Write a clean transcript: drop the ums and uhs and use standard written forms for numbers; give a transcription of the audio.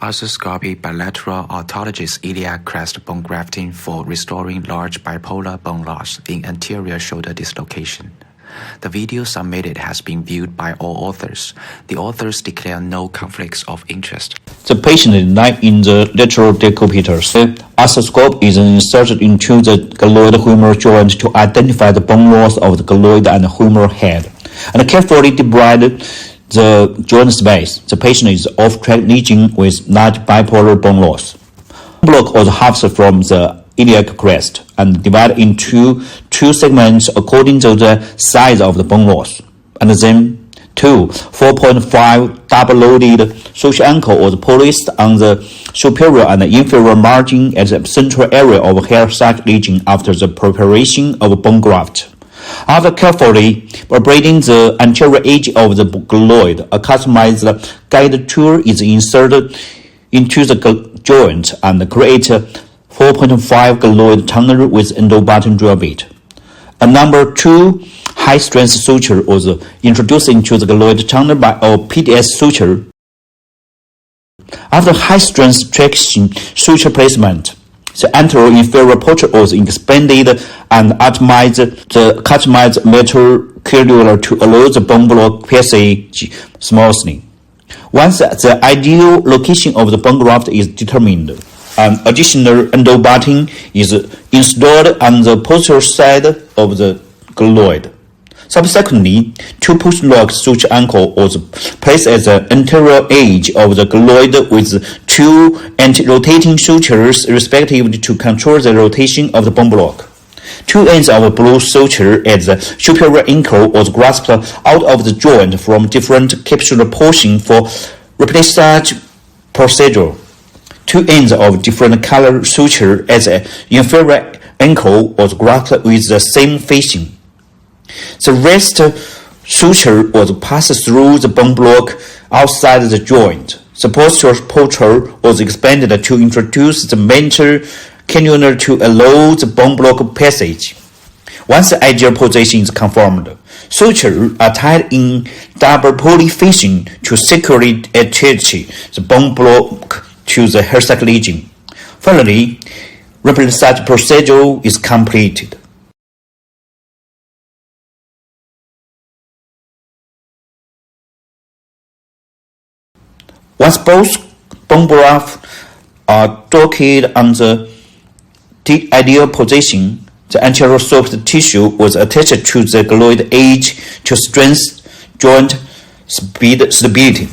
Arthroscopy bilateral autologous iliac crest bone grafting for restoring large bipolar bone loss in anterior shoulder dislocation. The video submitted has been viewed by all authors. The authors declare no conflicts of interest. The patient is lying in the lateral decupators. The arthroscope is inserted into the glenoid humeral joint to identify the bone loss of the glenoid and humeral head, and carefully debride the joint space. The patient is off-track lesion with large bipolar bone loss. Block was halved from the iliac crest and divided into two segments according to the size of the bone loss. And then two 4.5 double-loaded suture ankle was placed on the superior and inferior margin at the central area of hair-sac lesion after the preparation of bone graft. After carefully abrading the anterior edge of the glenoid, a customized guide tool is inserted into the joint and create a 4.5 glenoid tunnel with endo-button drill bit. A number 2 high-strength suture was introduced into the glenoid tunnel by a PDS suture. After high-strength traction suture placement, the anterior-inferior portion was expanded and optimized the customized metal cannula to allow the bone block passage smoothly. Once the ideal location of the bone graft is determined, an additional endo button is installed on the posterior side of the glenoid. Subsequently, two push-lock suture ankle was placed at the anterior edge of the glenoid with two anti-rotating sutures respectively to control the rotation of the bone block. Two ends of blue suture at the superior ankle was grasped out of the joint from different capsular portions for replissage procedure. Two ends of different color suture at the inferior ankle was grasped with the same facing. The rest suture was passed through the bone block outside the joint. The posterior portion was expanded to introduce the metal cannula to allow the bone block passage. Once the ideal position is confirmed, sutures are tied in double pulley fashion to securely attach the bone block to the hair-sac lesion. Finally, replissage procedure is completed. Once both bone grafts are docked on the ideal position, the anterior soft tissue was attached to the glenoid edge to strengthen joint stability.